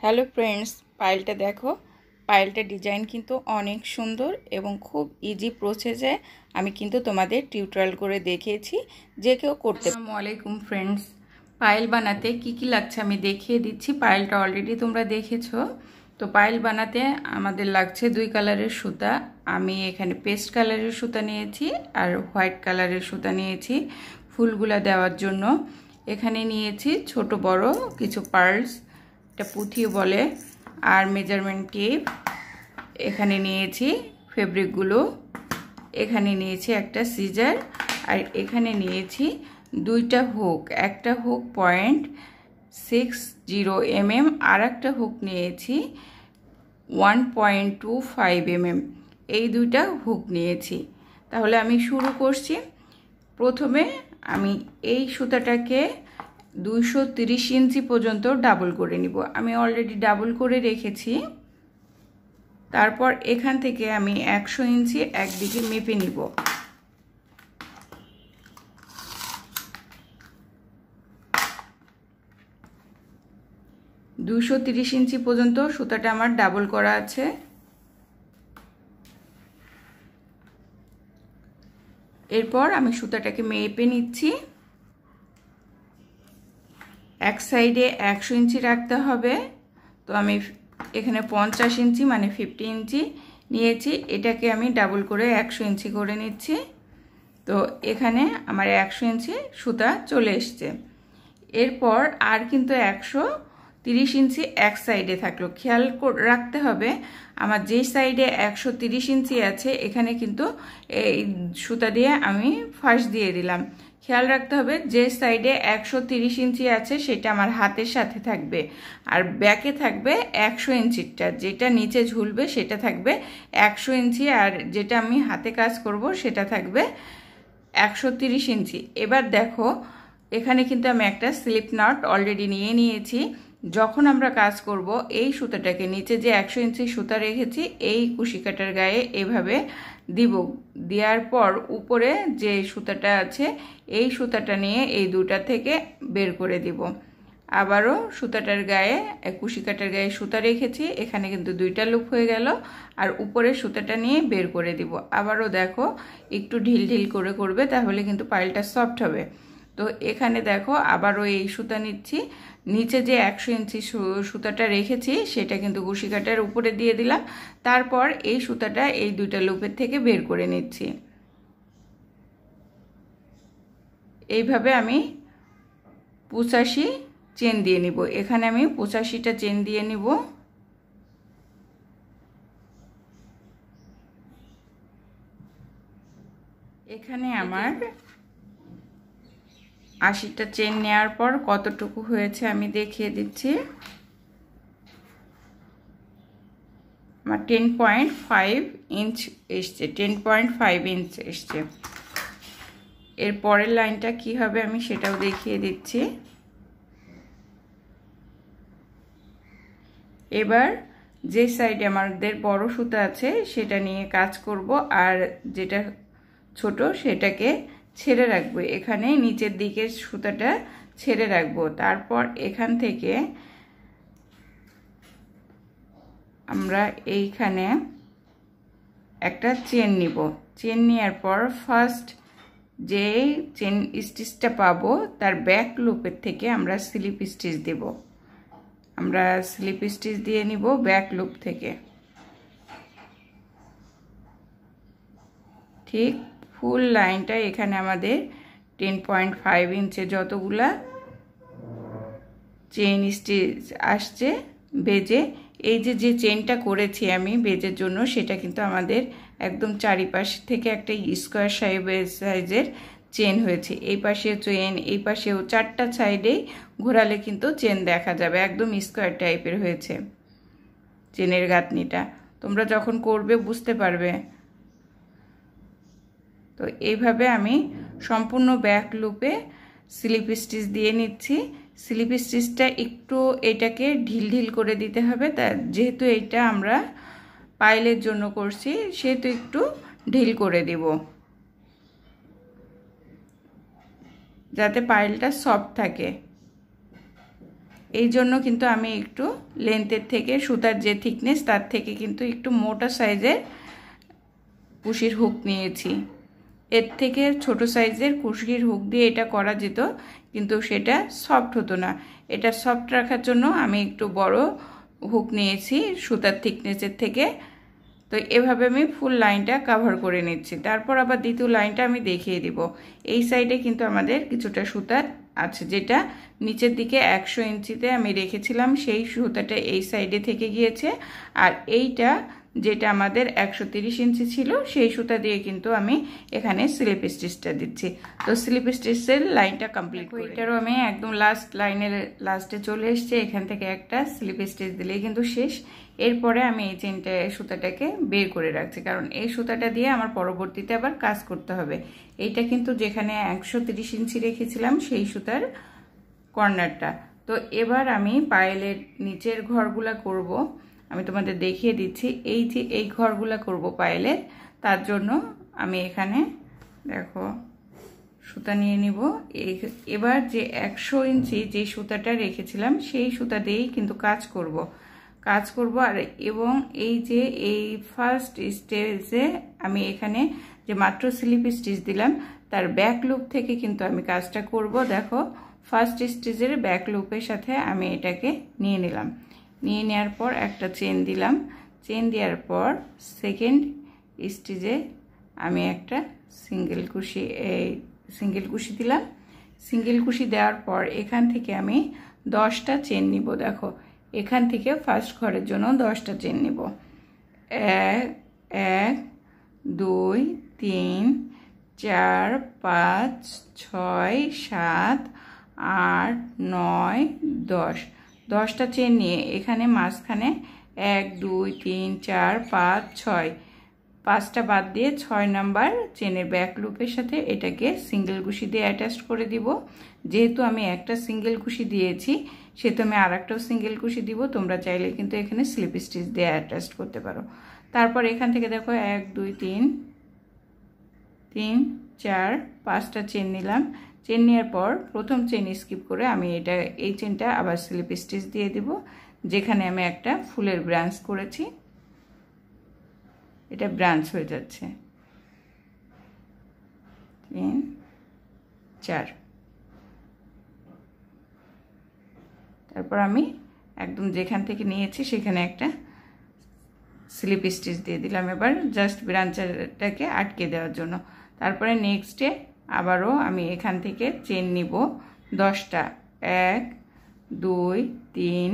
Hello friends, পাইলটা দেখো। পাইলটা design কিন্তু অনেক সুন্দর এবং খুব ইজি প্রসেসে আমি কিন্তু তোমাদের টিউটোরিয়াল করে দেখিয়েছি, যে কেউ করতে। আসসালামু আলাইকুম ফ্রেন্ডস, পাইল বানাতে কি কি লাগছে আমি দেখিয়ে দিচ্ছি। পাইলটা অলরেডি তোমরা দেখেছো। তো পাইল বানাতে আমাদের লাগছে 2 কালারের সুতা। আমি এখানে পেস্ট কালারের সুতা নিয়েছি আর হোয়াইট কালারের সুতা নিয়েছি ফুলগুলা দেওয়ার জন্য। এখানে নিয়েছি ছোট বড় কিছু পার্লস, এটা পুঁথি বলে, আর মেজারমেন্ট টেপ। এখানে নিয়েছি ফেব্রিকগুলো, এখানে নিয়েছি একটা সিজার, আর এখানে নিয়েছি 2টা হুক। একটা হুক 0.60 mm, আর একটা হুক নিয়েছি 1.25 mm। এই 2টা হুক নিয়েছি। তাহলে আমি শুরু করছি। প্রথমে আমি এই সুতাটাকে 230 ইঞ্চি পর্যন্ত ডাবল করে নিব। আমি অলরেডি ডাবল করে রেখেছি। তারপর এখান থেকে আমি 100 ইঞ্চি একদিকে মেপে নিব। দুশো 30 ইঞ্চি পর্যন্ত সুতাটা আমার ডাবল করা আছে। এরপর আমি সুতাটাকে মেপে নিচ্ছি। এক সাইডে 100 ইঞ্চি রাখতে হবে। তো আমি এখানে 50 ইঞ্চি মানে 50 ইঞ্চি নিয়েছি। এটাকে আমি ডাবল করে 100 ইঞ্চি করে নিচ্ছি। তো এখানে আমার 100 ইঞ্চি সুতা চলে এসছে। এরপর আর কিন্তু 130 ইঞ্চি এক সাইডে থাকলো। খেয়াল রাখতে হবে আমার যে সাইডে 130 ইঞ্চি আছে এখানে কিন্তু এই সুতা দিয়ে আমি ফাঁস দিয়ে দিলাম। খেয়াল রাখতে হবে যে সাইডে 130 ইঞ্চি আছে সেটা আমার হাতের সাথে থাকবে, আর ব্যাকে থাকবে 100 ইঞ্চিটা, যেটা নিচে ঝুলবে সেটা থাকবে 100 ইঞ্চি, আর যেটা আমি হাতে কাজ করব সেটা থাকবে 130 ইঞ্চি। এবার দেখো এখানে কিন্তু আমি একটা স্লিপ নট অলরেডি নিয়ে নিয়েছি। যখন আমরা কাজ করব এই সুতাটাকে নিচে যে 100 ইঞ্চি সুতা রেখেছি এই কুশি কাটার গায়ে এভাবে দিব। দেওয়ার পর উপরে যে সুতাটা আছে এই সুতাটা নিয়ে এই দুটা থেকে বের করে দিব। আবারও সুতাটার গায়ে কুশি কাটার গায়ে সুতা রেখেছি, এখানে কিন্তু 2টা লুপ হয়ে গেল, আর উপরে সুতাটা নিয়ে বের করে দিব। আবারও দেখো একটু ঢিল ঢিল করে করবে, তাহলে কিন্তু পাইলটা সফট হবে। তো এখানে দেখো আবারও এই সুতা নিচ্ছি, নিচে যে 100 ইঞ্চি সুতাটা রেখেছি সেটা কিন্তু কুশি কাটার উপরে দিয়ে দিলাম। তারপর এই সুতাটা এই 2টা লুপের থেকে বের করে নিচ্ছি। এইভাবে আমি 85 চেন দিয়ে নিব। এখানে আমি 85টা চেন দিয়ে নিব। এখানে আমার 80টা চেন নেওয়ার পর কতটুকু হয়েছে আমি দেখিয়ে দিচ্ছি। আমার 10.5 ইঞ্চ এসছে, 10.5 ইঞ্চ এসছে। এর পরের লাইনটা কি হবে আমি সেটাও দেখিয়ে দিচ্ছি। এবার যে সাইডে আমাদের বড় সুতা আছে সেটা নিয়ে কাজ করব, আর যেটা ছোট সেটাকে ছেড়ে রাখবো। এখানে নিচের দিকে সুতাটা ছেড়ে রাখবো। তারপর এখান থেকে আমরা এইখানে একটা চেন নিব। চেন নেওয়ার পর ফার্স্ট যে চেন স্টিচটা পাবো তার ব্যাক লুপের থেকে আমরা স্লিপ স্টিচ দেব। আমরা স্লিপ স্টিচ দিয়ে নিব ব্যাক লুপ থেকে। ঠিক ফুল লাইনটা এখানে আমাদের 10.5 ইঞ্চে যতগুলা চেইন স্টিচ আসছে বেজে, এই যে চেনটা করেছি আমি বেজের জন্য সেটা কিন্তু আমাদের একদম চারিপাশ থেকে একটা স্কোয়ার সাইজের চেন হয়েছে। এই পাশে চেন, এই পাশেও 4টা সাইডেই ঘোরালে কিন্তু চেন দেখা যাবে, একদম স্কোয়ার টাইপের হয়েছে চেনের গাঁথনিটা। তোমরা যখন করবে বুঝতে পারবে। তো এইভাবে আমি সম্পূর্ণ ব্যাক লুপে স্লিপ স্টিচ দিয়ে নিচ্ছি। স্লিপ স্টিচটা একটু এটাকে ঢিল ঢিল করে দিতে হবে, তা যেহেতু এটা আমরা পাইলের জন্য করছি সেহেতু একটু ঢিল করে দিব যাতে পাইলটা সফট থাকে। এই জন্য কিন্তু আমি একটু লেন্থের থেকে সুতার যে থিকনেস তার থেকে কিন্তু একটু মোটা সাইজের কুশির হুক নিয়েছি। এর থেকে ছোট সাইজের কুশির হুক দিয়ে এটা করা যেত, কিন্তু সেটা সফট হতো না। এটা সফট রাখার জন্য আমি একটু বড় হুক নিয়েছি সুতার থিকনেসের থেকে। তো এভাবে আমি ফুল লাইনটা কভার করে নিচ্ছি। তারপর আবার দ্বিতীয় লাইনটা আমি দেখিয়ে দিব। এই সাইডে কিন্তু আমাদের কিছুটা সুতার আছে, যেটা নিচের দিকে 100 ইঞ্চিতে আমি রেখেছিলাম, সেই সুতাটা এই সাইডে থেকে গিয়েছে। আর এইটা যেটা আমাদের 130 ইঞ্চি ছিল, সেই সুতা দিয়ে কিন্তু আমি এখানে স্লিপ স্টিচটা দিচ্ছি। তো স্লিপ স্টিচের লাইনটা কমপ্লিট করে এটারও আমি একদম লাস্ট লাইনের লাস্টে চলে এসেছি। এখান থেকে একটা স্লিপ স্টিচ দিলেই কিন্তু শেষ। এরপরে আমি এই চেনটা সুতাটাকে বের করে রাখছি, কারণ এই সুতাটা দিয়ে আমার পরবর্তীতে আবার কাজ করতে হবে। এইটা কিন্তু যেখানে 130 ইঞ্চি রেখেছিলাম সেই সুতার কর্নারটা। তো এবার আমি পায়েলের নিচের ঘরগুলা করব, আমি তোমাদের দেখিয়ে দিচ্ছি। এই যে এই ঘরগুলা করব পায়েলের, তার জন্য আমি এখানে দেখো সুতা নিয়ে নিব। এবার যে 100 ইঞ্চি যে সুতাটা রেখেছিলাম সেই সুতা দিয়েই কিন্তু কাজ করব। আর এবং এই যে এই ফার্স্ট স্টেজে আমি এখানে যে মাত্র স্লিপ স্টিচ দিলাম তার ব্যাক লুপ থেকে কিন্তু আমি কাজটা করব। দেখো ফার্স্ট স্টেজের ব্যাক লুপের সাথে আমি এটাকে নিয়ে নিলাম। নিয়ে নেওয়ার পর একটা চেন দিলাম। চেন দেওয়ার পর সেকেন্ড স্টেজে আমি একটা সিঙ্গেল কুশি দিলাম। সিঙ্গেল কুশি দেওয়ার পর এখান থেকে আমি 10টা চেন নিব। দেখো এখান থেকে ফার্স্ট ঘরের জন্য 10টা চেন নিব। 1 2 3 4 5 6 7 8 9 10। 10টা চেন নিয়ে এখানে মাঝখানে 1 2 3 4 5 6, 5টা বাদ দিয়ে 6 নাম্বার চেনের ব্যাক লুপের সাথে এটাকে সিঙ্গেল কুশি দিয়ে অ্যাটাচ করে দিব। যেহেতু আমি একটা সিঙ্গেল কুশি দিয়েছি সেহেতু আমি আর একটাও সিঙ্গেল কুশি দিব। তোমরা চাইলে কিন্তু এখানে স্লিপ স্টিচ দিয়ে অ্যাটাচ করতে পারো। তারপর এখান থেকে দেখো 1 2 3 3 4 5টা চেন নিলাম। চেন নেওয়ার পর প্রথম চেন স্কিপ করে আমি এই চেনটা আবার স্লিপ স্টিচ দিয়ে দিব, যেখানে আমি একটা ফুলের ব্রাঞ্চ করেছি। এটা ব্রাঞ্চ হয়ে যাচ্ছে 3 4। তারপর আমি একদম যেখান থেকে নিয়েছি সেখানে একটা স্লিপ স্টিচ দিয়ে দিলাম, এবার জাস্ট ব্রাঞ্চটাকে আটকে দেওয়ার জন্য। তারপরে নেক্সটে আবারও আমি এখান থেকে চেন নিব 10টা। 1 2 3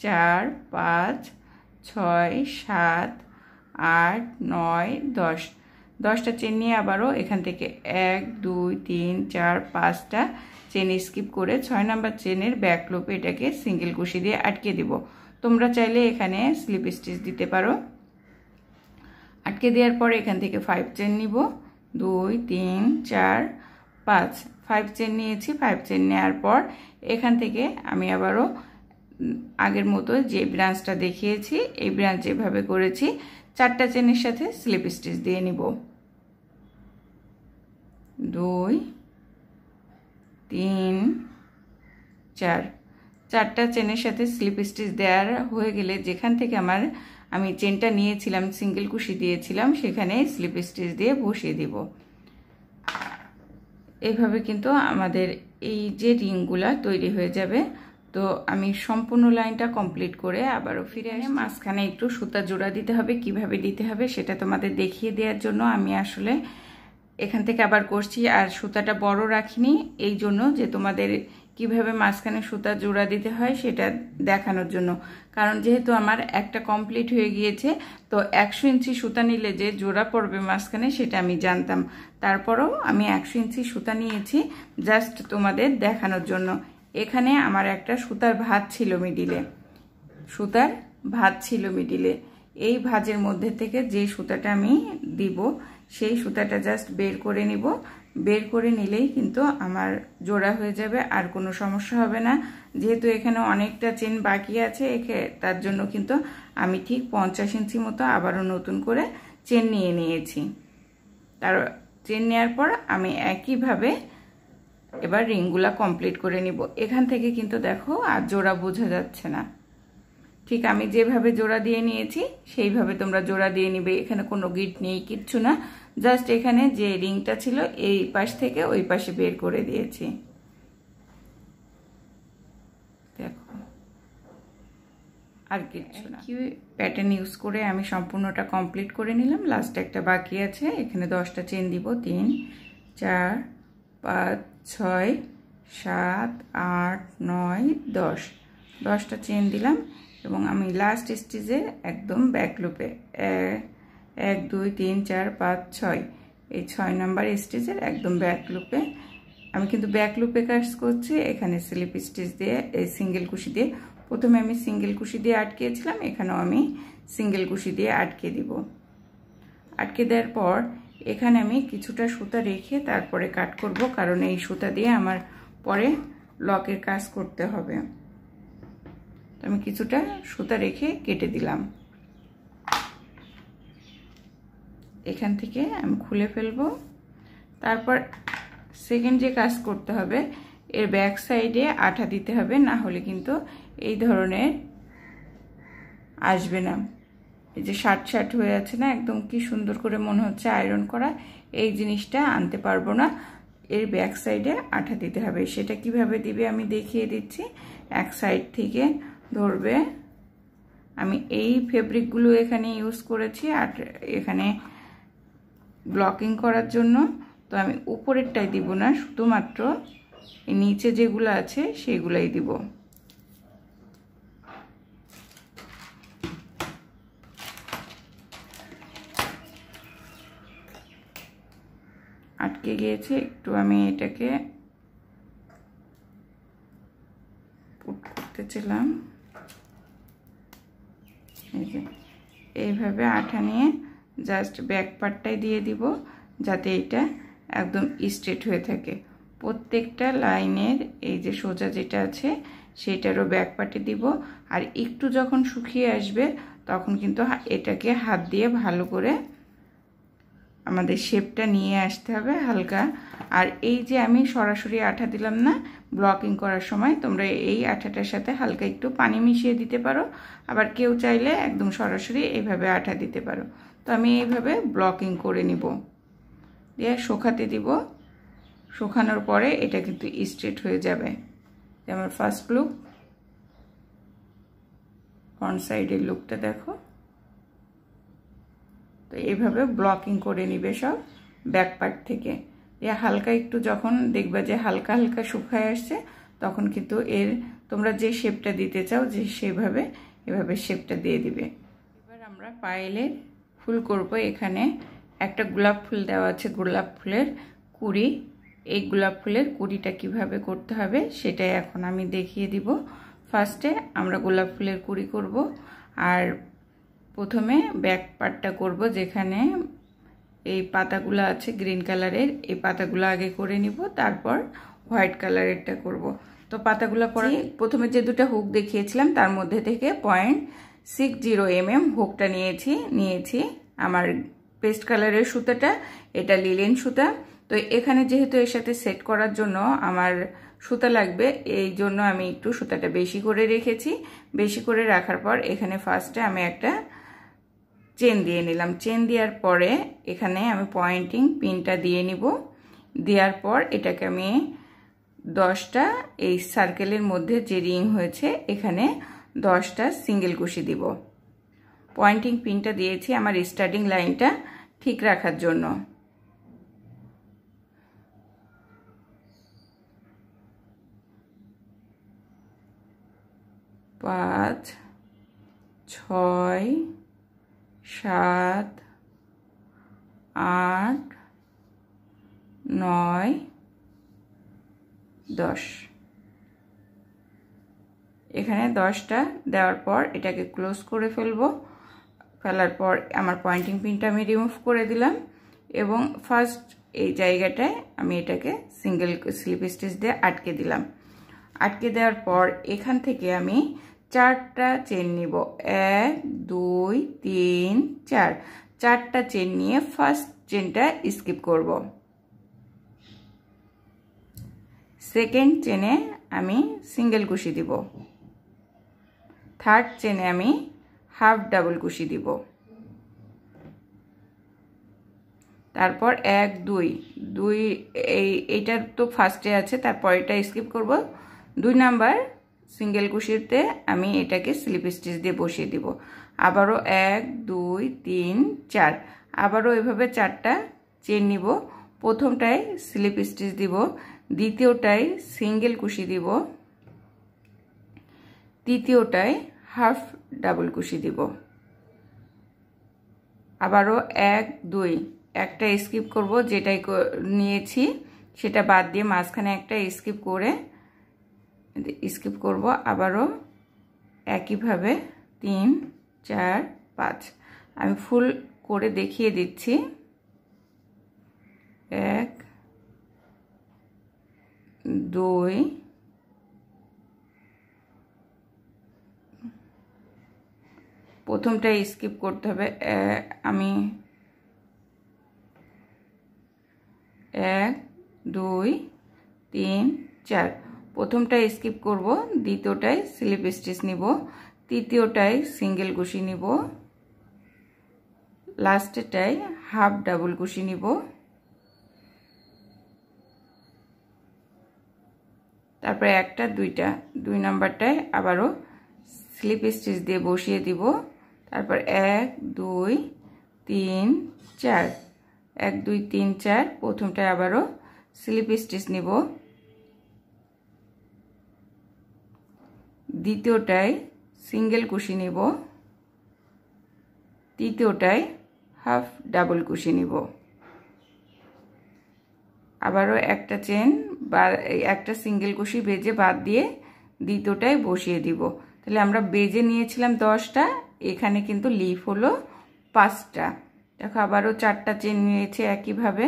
4 5 6 7 8 9 10। 10টা চেন নিয়ে আবারও এখান থেকে 1 2 3 4 5টা চেন স্কিপ করে 6 নাম্বার চেনের ব্যাক লুপে এটাকে সিঙ্গেল কুশি দিয়ে আটকে দিব। তোমরা চাইলে এখানে স্লিপ স্টিচ দিতে পারো। আটকে দেওয়ার পর এখান থেকে 5 চেন নিব। 2 3 4 5, 5 চেন নিয়েছি। 5 চেন নেওয়ার পর এখান থেকে আমি আবারও আগের মতো যে ব্রাঞ্চটা দেখিয়েছি এই ব্রাঞ্চ যেভাবে করেছি 4টা চেনের সাথে স্লিপ স্টিচ দিয়ে নিব। 2 3 4, 4টা চেনের সাথে স্লিপ স্টিচ দেওয়ার হয়ে গেলে যেখান থেকে আমি চেনটা নিয়েছিলাম সিঙ্গেল কুশি দিয়েছিলাম সেখানে স্লিপ স্টিচ দিয়ে বসিয়ে দিব। এইভাবে কিন্তু আমাদের এই যে রিংগুলা তৈরি হয়ে যাবে। তো আমি সম্পূর্ণ লাইনটা কমপ্লিট করে আবারও ফিরে আসি। মাঝখানে একটু সুতা জোড়া দিতে হবে, কিভাবে দিতে হবে সেটা তোমাদের দেখিয়ে দেওয়ার জন্য আমি আসলে এখান থেকে আবার করছি। আর সুতাটা বড় রাখিনি এই জন্য যে তোমাদের কিভাবে মাঝখানে সুতা জোড়া দিতে হয় সেটা দেখানোর জন্য। কারণ যেহেতু আমার একটা কমপ্লিট হয়ে গিয়েছে, তো 100 ইঞ্চি সুতা নিলে যে জোড়া পড়বে মাঝখানে সেটা আমি জানতাম। তারপরেও আমি 100 ইঞ্চি সুতা নিয়েছি জাস্ট তোমাদের দেখানোর জন্য। এখানে আমার একটা সুতার ভাঁজ ছিল মিডিলে। এই ভাঁজের মধ্যে থেকে যে সুতাটা আমি দিব সেই সুতাটা জাস্ট বের করে নিব। বের করে নিলেই কিন্তু আমার জোড়া হয়ে যাবে, আর কোনো সমস্যা হবে না। যেহেতু এখানে অনেকটা চেন বাকি আছে তার জন্য কিন্তু আমি ঠিক 50 ইঞ্চি মতো আবারও নতুন করে চেন নিয়ে নিয়েছি। তার চেন নেওয়ার পর আমি একইভাবে এবার রিংগুলা কমপ্লিট করে নিব। এখান থেকে কিন্তু দেখো আর জোড়া বোঝা যাচ্ছে না, ঠিক আমি যেভাবে জোড়া দিয়ে নিয়েছি সেইভাবে তোমরা জোড়া দিয়ে নিবে। এখানে কোনো গিট নেই, কিচ্ছু না, জাস্ট এখানে যে রিংটা ছিল এই পাশ থেকে ওই পাশে বের করে দিয়েছি। দেখো আর কিচ্ছু না। কি প্যাটার্ন ইউজ করে আমি সম্পূর্ণটা কমপ্লিট করে নিলাম। লাস্ট একটা বাকি আছে, এখানে 10টা চেন দিব। 3 4 5 6 7 8 9 10, 10টা চেন দিলাম এবং আমি লাস্ট স্টিচে একদম ব্যাক লুপে 1 2 3 4 5 6 এই 6 নাম্বার স্টিচের একদম ব্যাক লুপে আমি কিন্তু ব্যাক লুপে কাজ করছি। এখানে স্লিপ স্টিচ দিয়ে এই সিঙ্গেল কুশি দিয়ে, প্রথমে আমি সিঙ্গেল কুশি দিয়ে আটকেছিলাম, এখানেও আমি সিঙ্গেল কুশি দিয়ে আটকে দিব। আটকে দেওয়ার পর এখানে আমি কিছুটা সুতা রেখে তারপরে কাট করব, কারণ এই সুতা দিয়ে আমার পরে লকের কাজ করতে হবে। আমি কিছুটা সুতা রেখে কেটে দিলাম। এখান থেকে আমি খুলে ফেলবো। তারপর সেকেন্ড যে কাজ করতে হবে, এর ব্যাক সাইডে আঠা দিতে হবে, না হলে কিন্তু এই ধরনের আসবে না। এই যে শার্ট শার্ট হয়ে আছে না, একদম কি সুন্দর করে মনে হচ্ছে আয়রন করা, এই জিনিসটা আনতে পারবো না। এর ব্যাক সাইডে আঠা দিতে হবে। সেটা কিভাবে দিবে আমি দেখিয়ে দিচ্ছি। এক সাইড থেকে ধরবে, আমি এই ফেব্রিকগুলো এখানে ইউজ করেছি আর এখানে ব্লকিং করার জন্য, তো আমি উপরেরটাই দিব না, শুধুমাত্র নিচে যেগুলো আছে সেগুলাই দিব। আটকে গিয়েছে, একটু আমি এটাকে পুট করতেছিলাম। এই যে এইভাবে আঠা নিয়ে জাস্ট ব্যাক পার্টটাই দিয়ে দিব, যাতে এটা একদম স্ট্রেট হয়ে থাকে। প্রত্যেকটা লাইনের এই যে সোজা যেটা আছে সেটারও ব্যাক পার্টে দিব। আর একটু যখন শুকিয়ে আসবে তখন কিন্তু এটাকে হাত দিয়ে ভালো করে আমাদের শেপটা নিয়ে আসতে হবে হালকা। আর এই যে আমি সরাসরি আঠা দিলাম না, ব্লকিং করার সময় তোমরা এই আঠাটার সাথে হালকা একটু পানি মিশিয়ে দিতে পারো, আবার কেউ চাইলে একদম সরাসরি এইভাবে আঠা দিতে পারো। তো আমি এইভাবে ব্লকিং করে নিব, দিয়ে শুকাতে দিব। শুকানোর পরে এটা কিন্তু স্ট্রেট হয়ে যাবে। আমার ফার্স্ট লুক, ফ্রন্ট সাইডের লুকটা দেখো। তো এইভাবে ব্লকিং করে নিবে সব ব্যাক পার্ট থেকে। হালকা একটু যখন দেখবা যে হালকা হালকা শুকায় আসছে, তখন কিন্তু এর তোমরা যে শেপটা দিতে চাও যে সেভাবে এভাবে শেপটা দিয়ে দিবে। এবার আমরা পায়েলের ফুল করব। এখানে একটা গোলাপ ফুল দেওয়া আছে, গোলাপ ফুলের কুড়ি। এই গোলাপ ফুলের কুড়িটা কিভাবে করতে হবে সেটাই এখন আমি দেখিয়ে দিব। ফার্স্টে আমরা গোলাপ ফুলের কুড়ি করব, আর প্রথমে ব্যাক পার্টটা করব, যেখানে এই পাতাগুলো আছে গ্রিন কালারের, এই পাতাগুলো আগে করে নিব, তারপর হোয়াইট কালারেরটা করব। তো পাতাগুলো করে প্রথমে যে দুটো হুক দেখিয়েছিলাম তার মধ্যে থেকে 0.60 mm হুকটা নিয়েছি আমার পেস্ট কালারের সুতাটা, এটা লিলেন সুতা। তো এখানে যেহেতু এর সাথে সেট করার জন্য আমার সুতা লাগবে, এই জন্য আমি একটু সুতাটা বেশি করে রেখেছি। বেশি করে রাখার পর এখানে ফার্স্টে আমি একটা চেন দিয়ে নিলাম। চেন দেওয়ার পরে এখানে আমি পয়েন্টিং পিনটা দিয়ে নিব। দেওয়ার পর এটাকে আমি 10টা এই সার্কেলের মধ্যে যে রিং হয়েছে এখানে 10টা সিঙ্গেল কুশি দিব। পয়েন্টিং পিনটা দিয়েছি আমার স্টার্টিং লাইনটা ঠিক রাখার জন্য। পাঁচ, 6, 7, 8, 9, 10। এখানে 10টা দেওয়ার পর এটাকে ক্লোজ করে ফেলার পর আমার পয়েন্টিং পিনটা আমি রিমুভ করে দিলাম এবং ফার্স্ট এই জায়গাটায় আমি এটাকে সিঙ্গেল স্লিপ স্টিচ দিয়ে আটকে দিলাম। আটকে দেওয়ার পর এখান থেকে আমি 4টা চেন নিব। 1 2 3 4, 4টা চেন নিয়ে ফার্স্ট চেনটা স্কিপ করব। সেকেন্ড চেনে আমি সিঙ্গেল কুশি দিব, থার্ড চেনে আমি হাফ ডাবল কুশি দিব, তারপর 1 2 2 এইটার তো ফার্স্টে আছে, তারপর এটা স্কিপ করব। 2 নাম্বার সিঙ্গেল কুশিতে আমি এটাকে স্লিপ স্টিচ দিয়ে বসিয়ে দিব। আবারও 1 2 3 4, আবারও এভাবে 4টা চেন নিব। প্রথমটায় স্লিপ স্টিচ দিব, দ্বিতীয়টায় সিঙ্গেল কুশি দিব, তৃতীয়টায় হাফ ডাবল কুশি দিব। আবারও 1 2, একটা স্কিপ করব, যেটাই নিয়েছি সেটা বাদ দিয়ে মাঝখানে একটা স্কিপ করে স্কিপ করব। আবারও একইভাবে 3 4 5, আমি ফুল করে দেখিয়ে দিচ্ছি। 1 2 প্রথমটা স্কিপ করতে হবে, আমি 1 2 3 4, প্রথমটা স্কিপ করব, দ্বিতীয়টায় স্লিপ স্টিচ নিব, তৃতীয়টায় সিঙ্গেল কুশি নিব, লাস্টেরটায় হাফ ডাবল কুশি নিব, তারপরে একটা 2টা 2 নাম্বারটায় আবারও স্লিপ স্টিচ দিয়ে বসিয়ে দিব। তারপর 1 2 3 4, 1 2 3 4, প্রথমটায় আবারও স্লিপ স্টিচ নিব, দ্বিতীয়টায় সিঙ্গেল কুশি নিব, তৃতীয়টায় হাফ ডাবল কুশি নিব। আবারও একটা চেন বা একটা সিঙ্গেল কুশি বেজে বাদ দিয়ে দ্বিতীয়টায় বসিয়ে দিব। তাহলে আমরা বেজে নিয়েছিলাম 10টা, এখানে কিন্তু লিফ হলো 5টা। দেখো আবারও 4টা চেন নিয়েছে একইভাবে।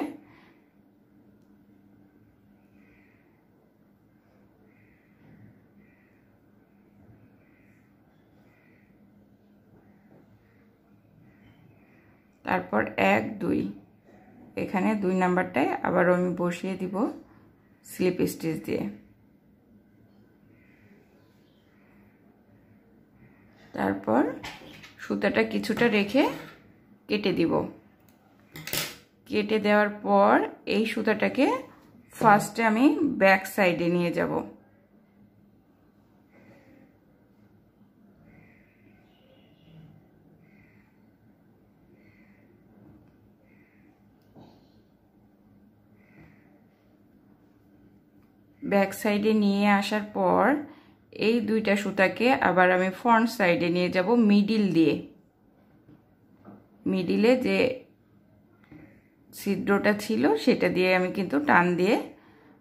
তারপর 1 2, এখানে 2 নাম্বারটায় আবারও আমি বসিয়ে দিব স্লিপ স্টিচ দিয়ে। তারপর সুতাটা কিছুটা রেখে কেটে দিব। কেটে দেওয়ার পর এই সুতাটাকে ফার্স্টে আমি ব্যাক সাইডে নিয়ে যাব। ব্যাক সাইডে নিয়ে আসার পর এই 2টা সুতাকে আবার আমি ফ্রন্ট সাইডে নিয়ে যাব মিডিল দিয়ে। মিডিলে যে ছিদ্রটা ছিল সেটা দিয়ে আমি কিন্তু টান দিয়ে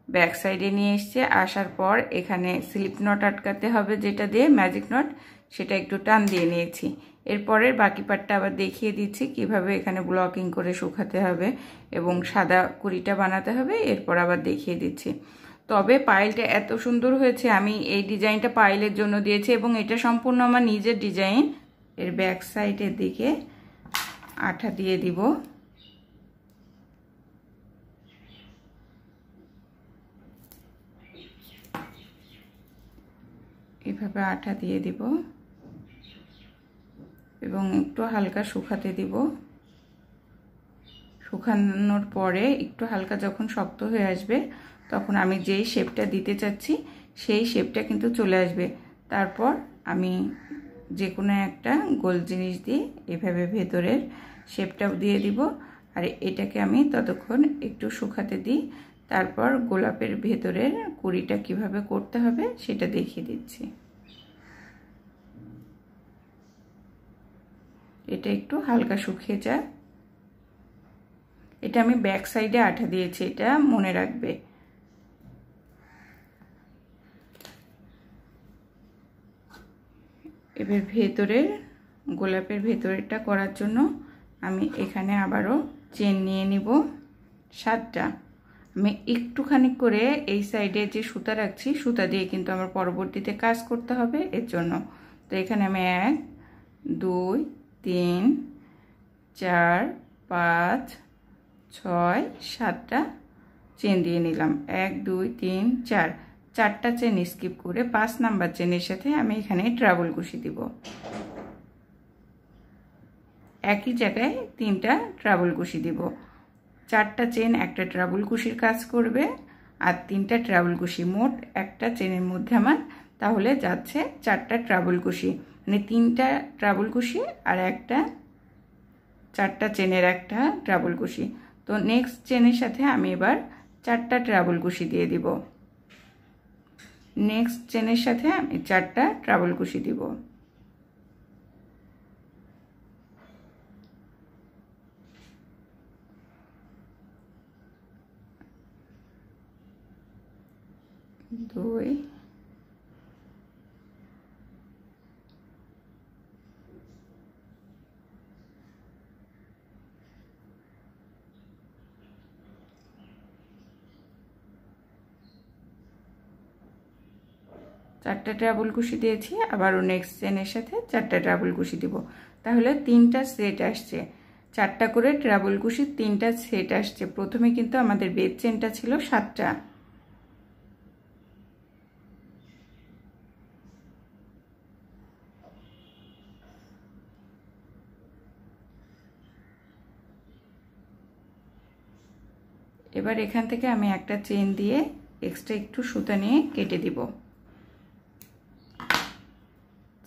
ব্যাক সাইডে নিয়ে এসেছি। আসার পর এখানে স্লিপ নট আটকাতে হবে, যেটা দিয়ে ম্যাজিক নট, সেটা একটু টান দিয়ে নিয়েছি। এরপরের বাকি পার্টটা আবার দেখিয়ে দিচ্ছি কিভাবে এখানে ব্লকিং করে শুকাতে হবে এবং সাদা কুড়িটা বানাতে হবে, এরপর আবার দেখিয়ে দিচ্ছি। তবে পাইলটা এত সুন্দর হয়েছে, আমি এই ডিজাইনটা পাইলের জন্য দিয়েছি এবং এটা সম্পূর্ণ আমার নিজের ডিজাইন। এর ব্যাক সাইডের দিকে আঠা দিয়ে দিব, এভাবে আঠা দিয়ে দিব এবং একটু হালকা শুকাতে দিব। শুকানোর পরে একটু হালকা যখন শক্ত হয়ে আসবে তখন আমি যেই শেপটা দিতে চাচ্ছি সেই শেপটা কিন্তু চলে আসবে। তারপর আমি যে কোনো একটা গোল জিনিস দিয়ে এভাবে ভেতরের শেপটাও দিয়ে দিব, আর এটাকে আমি ততক্ষণ একটু শুকাতে দিই। তারপর গোলাপের ভেতরের কুড়িটা কিভাবে করতে হবে সেটা দেখিয়ে দিচ্ছি। এটা একটু হালকা শুকিয়ে যায়। এটা আমি ব্যাক সাইডে আঠা দিয়েছি, এটা মনে রাখবে। এবার ভেতরের গোলাপের ভেতরেরটা করার জন্য আমি এখানে আবারও চেন নিয়ে নিব 7টা। আমি একটুখানি করে এই সাইডে যে সুতা রাখছি সুতা দিয়ে কিন্তু আমার পরবর্তীতে কাজ করতে হবে, এর জন্য। তো এখানে আমি 1 2 3 4 5 6 7টা চেন দিয়ে নিলাম। 1 2 3 4, চারটা চেন স্কিপ করে 5 নাম্বার চেনের সাথে আমি এখানে ট্রাবল কুশি দিব। একই জায়গায় 3টা ট্রাবল কুশি দিব। 4টা চেন একটা ট্রাবল কুশির কাজ করবে আর 3টা ট্রাবল কুশি, মোট একটা চেনের মধ্যে আমার তাহলে যাচ্ছে 4টা ট্রাবল কুশি, মানে 3টা ট্রাবল কুশি আর একটা 4টা চেনের একটা ট্রাবল কুশি। তো নেক্সট চেনের সাথে আমি এবার 4টা ট্রাবল কুশি দিয়ে দিব। নেক্সট চেনের সাথে আমি 4টা ট্রাবল কুশি দিব। দুই, চারটা ট্রাবল কুশি দিয়েছি, আবারও নেক্সট চেনের সাথে 4টা ট্রাবল কুশি দিব। তাহলে 3টা সেট আসছে, 4টা করে ট্রাবল কুশি 3টা সেট আসছে। প্রথমে কিন্তু আমাদের বেজ চেনটা ছিল 7টা। এবার এখান থেকে আমি একটা চেন দিয়ে এক্সট্রা একটু সুতা নিয়ে কেটে দিব।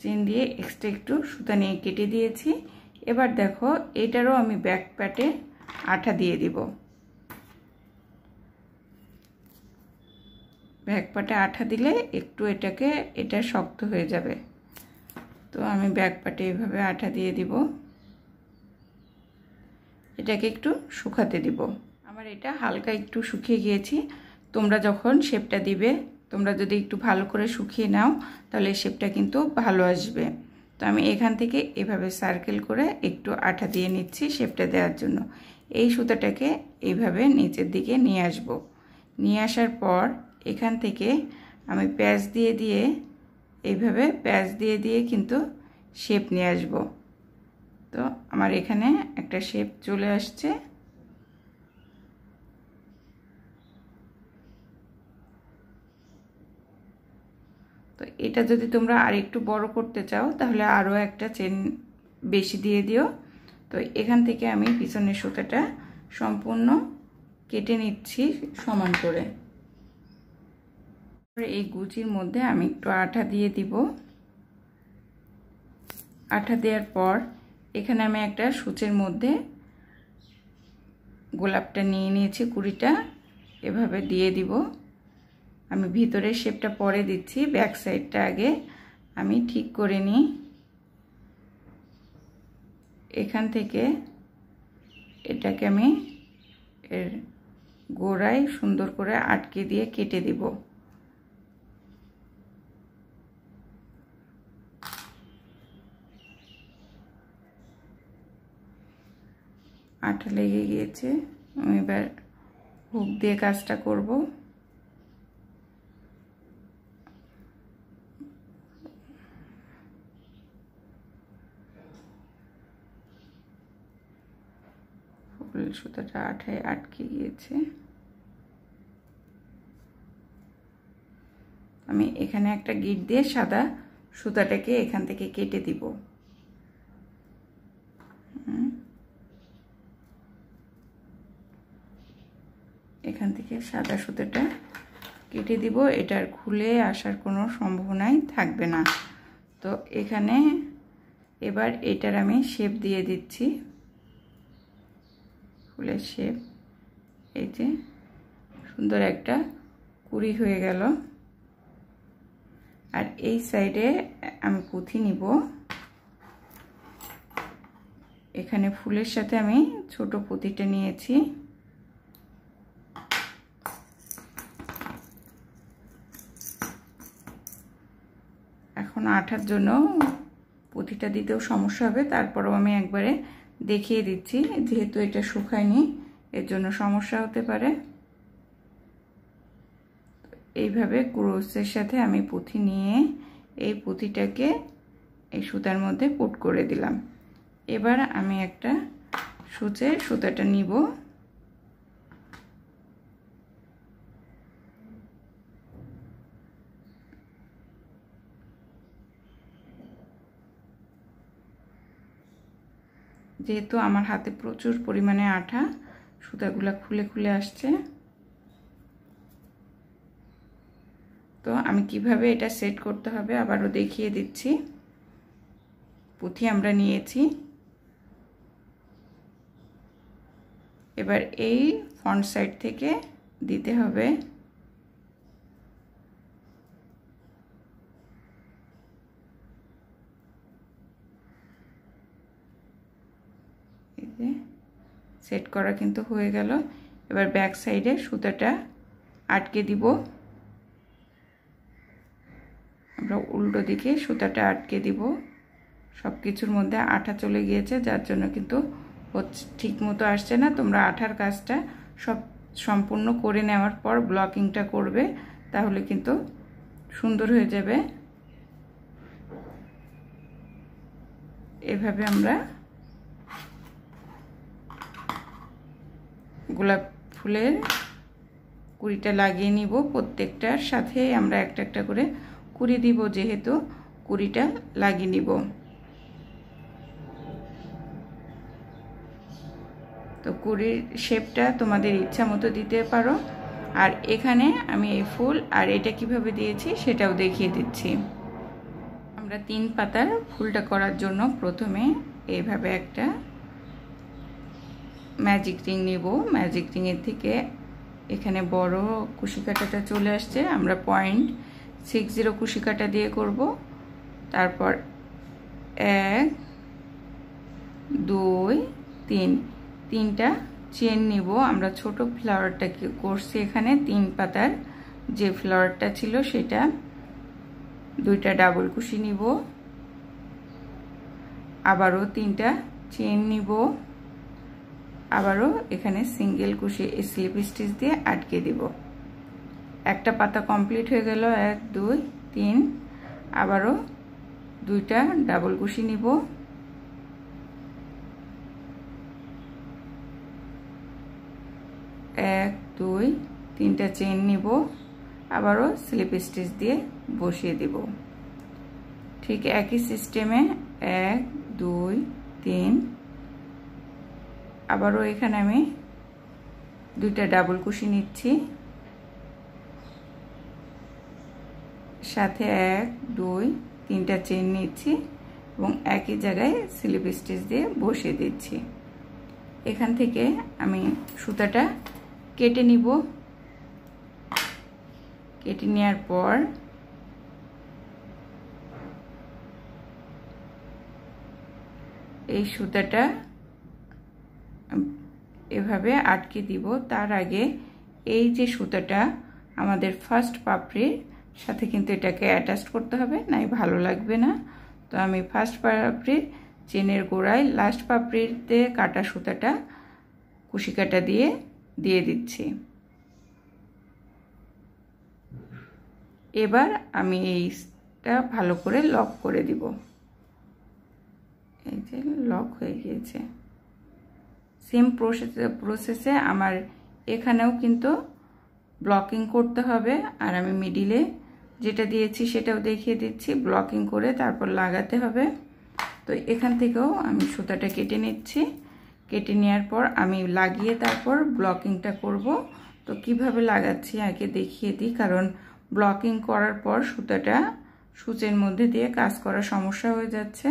চেন দিয়ে এক্সট্রা একটু সুতা নিয়ে কেটে দিয়েছি। এবার দেখো এটারও আমি ব্যাক পার্টে আঠা দিয়ে দিব। ব্যাক পার্টে আঠা দিলে একটু এটা শক্ত হয়ে যাবে। তো আমি ব্যাক পার্টে এভাবে আঠা দিয়ে দিব। এটাকে একটু শুকাতে দিব। আমার এটা হালকা একটু শুকিয়ে গিয়েছি। তোমরা যখন শেপটা দিবে, তোমরা যদি একটু ভালো করে শুকিয়ে নাও তাহলে শেপটা কিন্তু ভালো আসবে। তো আমি এখান থেকে এভাবে সার্কেল করে একটু আঠা দিয়ে নিচ্ছি শেপটা দেওয়ার জন্য। এই সুতাটাকে এইভাবে নিচের দিকে নিয়ে আসব। নিয়ে আসার পর এখান থেকে আমি প্যাচ দিয়ে দিয়ে এইভাবে প্যাচ দিয়ে দিয়ে কিন্তু শেপ নিয়ে আসব। তো আমার এখানে একটা শেপ চলে আসছে। তো এটা যদি তোমরা আর একটু বড় করতে চাও তাহলে আরও একটা চেন বেশি দিয়ে দিও। তো এখান থেকে আমি পিছনের সুতাটা সম্পূর্ণ কেটে নিচ্ছি সমান করে। এই গুচির মধ্যে আমি একটু আঠা দিয়ে দিব। আঠা দেওয়ার পর এখানে আমি একটা সূচের মধ্যে গোলাপটা নিয়ে নিয়েছি, কুড়িটা এভাবে দিয়ে দিব। আমি ভিতরের শেপটা পরে দিচ্ছি, ব্যাক সাইডটা আগে আমি ঠিক করে নিই। এখান থেকে এটাকে আমি এর গোড়ায় সুন্দর করে আটকে দিয়ে কেটে দিব। আঠা লেগে গিয়েছে, আমি এবার হুক দিয়ে কাজটা করব। সুতাটা আঠায় আটকে গিয়েছে। আমি এখানে একটা গিট দিয়ে সাদা সুতাটাকে এখান থেকে কেটে দিব। এখান থেকে সাদা সুতাটা কেটে দিব, এটার খুলে আসার কোনো সম্ভাবনাই থাকবে না। তো এখানে এবার এটার আমি শেপ দিয়ে দিচ্ছি, ফুলের শেপ। এই যে সুন্দর একটা কুড়ি হয়ে গেল। আর এই সাইডে আমি পুঁথি নিব। এখানে ফুলের সাথে আমি ছোট পুঁথিটা নিয়েছি। এখন আঠার জন্য পুঁথিটা দিতেও সমস্যা হবে, তারপরেও আমি একবারে দেখিয়ে দিচ্ছি, যেহেতু এটা শুকায়নি এর জন্য সমস্যা হতে পারে। এইভাবে ক্রোশের সাথে আমি পুঁথি নিয়ে এই পুঁথিটাকে এই সুতার মধ্যে পুট করে দিলাম। এবার আমি একটা সুতাটা নিব। যেহেতু আমার হাতে প্রচুর পরিমাণে আঠা, সুতাগুলো খুলে খুলে আসছে। তো আমি কিভাবে এটা সেট করতে হবে আবারও দেখিয়ে দিচ্ছি। পুঁথি আমরা নিয়েছি, এবার এই ফ্রন্ট সাইড থেকে দিতে হবে। সেট করা কিন্তু হয়ে গেল। এবার ব্যাক সাইডে সুতাটা আটকে দিব। আমরা উল্টো দিকে সুতাটা আটকে দিব। সব কিছুর মধ্যে আঠা চলে গিয়েছে, যার জন্য কিন্তু ঠিক মতো আসছে না। তোমরা আঠার কাজটা সম্পূর্ণ করে নেওয়ার পর ব্লকিংটা করবে, তাহলে কিন্তু সুন্দর হয়ে যাবে। এভাবে আমরা গোলাপ ফুলের কুড়িটা লাগিয়ে নিব। প্রত্যেকটার সাথে আমরা একটা একটা করে কুড়ি দিব, যেহেতু কুড়িটা লাগিয়ে নিব। তো কুড়ির শেপটা তোমাদের ইচ্ছা মতো দিতে পারো। আর এখানে আমি এই ফুল আর এটা কিভাবে দিয়েছি সেটাও দেখিয়ে দিচ্ছি। আমরা 3 পাতার ফুলটা করার জন্য প্রথমে এইভাবে একটা ম্যাজিক রিং নিব। ম্যাজিক রিংয়ের থেকে এখানে বড় কুশি কাঁটাটা চলে আসছে, আমরা 0.60 কুশি কাঁটা দিয়ে করব। তারপর 1 2 3 তিনটা চেন নিব। আমরা ছোট ফ্লাওয়ারটা করছি এখানে 3 পাতার যে ফ্লাওয়ারটা ছিল সেটা, 2টা ডাবল কুশি নিব, আবারও 3টা চেন নিব, আবারও এখানে সিঙ্গেল কুশি স্লিপ স্টিচ দিয়ে আটকে দিব। একটা পাতা কমপ্লিট হয়ে গেল। 1 2 3, আবারও 2টা ডাবল কুশি নিব, 1 2 3টা চেন নিব, আবারও স্লিপ স্টিচ দিয়ে বসিয়ে দিব। ঠিক একই সিস্টেমে 1 2 3, আবারও এখানে আমি 2টা ডাবল কুশি নিচ্ছি, সাথে 1 2 3টা চেন নিচ্ছি এবং একই জায়গায় স্লিপ স্টিচ দিয়ে বসিয়ে দিচ্ছি। এখান থেকে আমি সুতাটা কেটে নিব। কেটে নেওয়ার পর এই সুতাটা এভাবে আটকে দিব। তার আগে এই যে সুতাটা আমাদের ফার্স্ট পাপড়ির সাথে কিন্তু এটাকে অ্যাটাচ করতে হবে, নাই ভালো লাগবে না। তো আমি ফার্স্ট পাপড়ির চেনের গোড়ায় লাস্ট পাপড়িতে কাটা সুতাটা কুশি কাটা দিয়ে দিচ্ছি। এবার আমি এইটা ভালো করে লক করে দিব। এই যে লক হয়ে গিয়েছে। সেম প্রসেসে আমার এখানেও কিন্তু ব্লকিং করতে হবে। আর আমি মিডিলে যেটা দিয়েছি সেটাও দেখিয়ে দিচ্ছি। ব্লকিং করে তারপর লাগাতে হবে। তো এখান থেকেও আমি সুতাটা কেটে নিচ্ছি। কেটে নেওয়ার পর আমি লাগিয়ে তারপর ব্লকিংটা করব। তো কিভাবে লাগাচ্ছি আগে দেখিয়ে দিই, কারণ ব্লকিং করার পর সুতাটা সূচের মধ্যে দিয়ে কাজ করা সমস্যা হয়ে যাচ্ছে।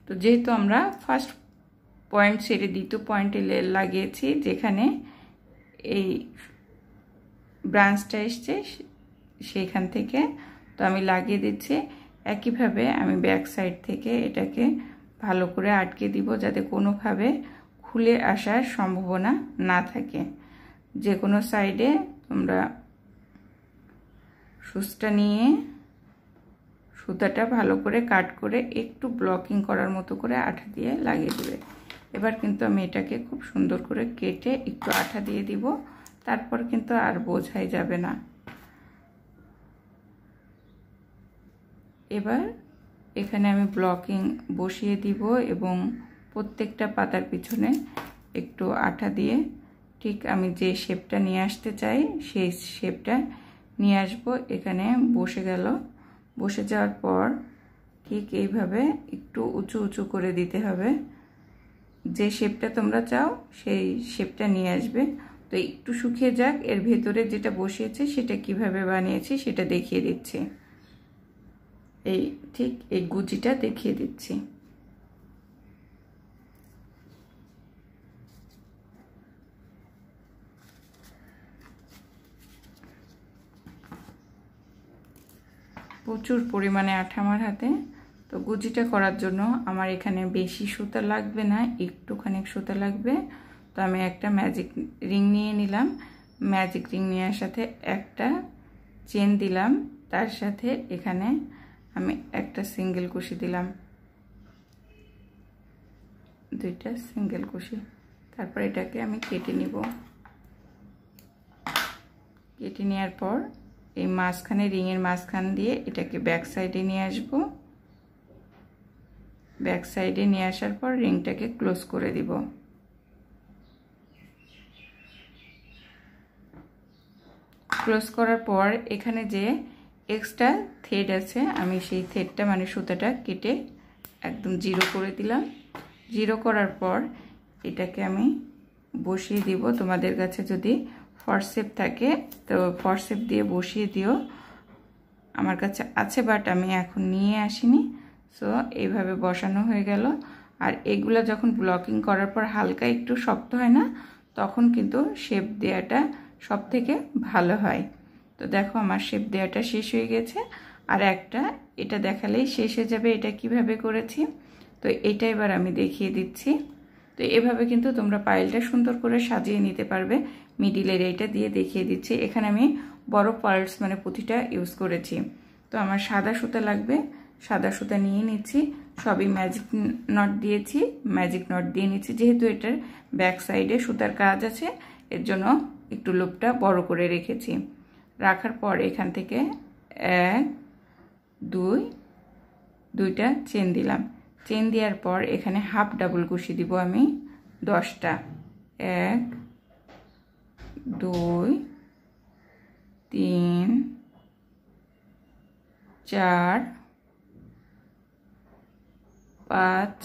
তো যেহেতু আমরা ফার্স্ট পয়েন্ট ছেড়ে দ্বিতীয় পয়েন্টে লাগিয়েছি, যেখানে এই ব্রাঞ্চটা এসছে সেইখান থেকে, তো আমি লাগিয়ে দিচ্ছি। একইভাবে আমি ব্যাক সাইড থেকে এটাকে ভালো করে আটকে দিব, যাতে কোনোভাবে খুলে আসার সম্ভাবনা না থাকে। যে কোনো সাইডে তোমরা সুচটা নিয়ে সুতাটা ভালো করে কাট করে একটু ব্লকিং করার মতো করে আঠা দিয়ে লাগিয়ে দেবে। এবার কিন্তু আমি এটাকে খুব সুন্দর করে কেটে একটু আঠা দিয়ে দিব, তারপর কিন্তু আর বোঝাই যাবে না। এবার এখানে আমি ব্লকিং বসিয়ে দিব এবং প্রত্যেকটা পাতার পিছনে একটু আঠা দিয়ে ঠিক আমি যে শেপটা নিয়ে আসতে চাই সেই শেপটা নিয়ে আসবো। এখানে বসে গেল। বসে যাওয়ার পর ঠিক এইভাবে একটু উঁচু উঁচু করে দিতে হবে, যে শেপটা তোমরা চাও সেই শেপটা নিয়ে আসবে। তো একটু শুকিয়ে যাক, এর ভেতরে যেটা বসিয়েছে সেটা কিভাবে বানিয়েছি সেটা দেখিয়ে দিচ্ছি। এই ঠিক এই গুচিটা দেখিয়ে দিচ্ছি। প্রচুর পরিমাণে আঠা আমার হাতে। তো গুচিটা করার জন্য আমার এখানে বেশি সুতা লাগবে না, একটুখানি সুতা লাগবে। তো আমি একটা ম্যাজিক রিং নিয়ে নিলাম, ম্যাজিক রিং নেওয়ার সাথে একটা চেন দিলাম, তার সাথে এখানে আমি একটা সিঙ্গেল কুশি দিলাম, দুইটা সিঙ্গেল কুশি। তারপর এটাকে আমি কেটে নিব। কেটে নেওয়ার পর এই মাঝখানে রিংয়ের মাঝখান দিয়ে এটাকে ব্যাক সাইডে নিয়ে আসব। ব্যাক সাইডে নিয়ে আসার পর রিংটাকে ক্লোজ করে দিব। ক্লোজ করার পর এখানে যে এক্সট্রা থ্রেড আছে আমি সেই থ্রেডটা মানে সুতাটা কেটে একদম জিরো করে দিলাম। জিরো করার পর এটাকে আমি বসিয়ে দিব। তোমাদের কাছে যদি ফরসেপ থাকে তো ফরসেপ দিয়ে বসিয়ে দিও, আমার কাছে আছে বাট আমি এখন নিয়ে আসিনি। সো এইভাবে বসানো হয়ে গেল। আর এগুলো যখন ব্লকিং করার পর হালকা একটু শক্ত হয় না, তখন কিন্তু শেপ দেওয়াটা সব থেকে ভালো হয়। তো দেখো আমার শেপ দেওয়াটা শেষ হয়ে গেছে। আর একটা এটা দেখালেই শেষ হয়ে যাবে এটা কিভাবে করেছি। তো এটা এবার আমি দেখিয়ে দিচ্ছি। তো এভাবে কিন্তু তোমরা পায়েলটা সুন্দর করে সাজিয়ে নিতে পারবে। মিডিলের এইটা দিয়ে দেখিয়ে দিচ্ছি। এখানে আমি বড় পার্লস মানে পুঁথিটা ইউজ করেছি। তো আমার সাদা সুতা লাগবে, সাদা সুতা নিয়ে নিচ্ছি। সবই ম্যাজিক নট দিয়েছি, ম্যাজিক নট দিয়ে নিচ্ছি। যেহেতু এটার ব্যাক সাইডে সুতার কাজ আছে এর জন্য একটু লুপটা বড় করে রেখেছি। রাখার পর এখান থেকে 1 2 দুইটা চেন দিলাম। চেন দেওয়ার পর এখানে হাফ ডাবল কুশি দিব আমি 10টা। 1 2 3 4 5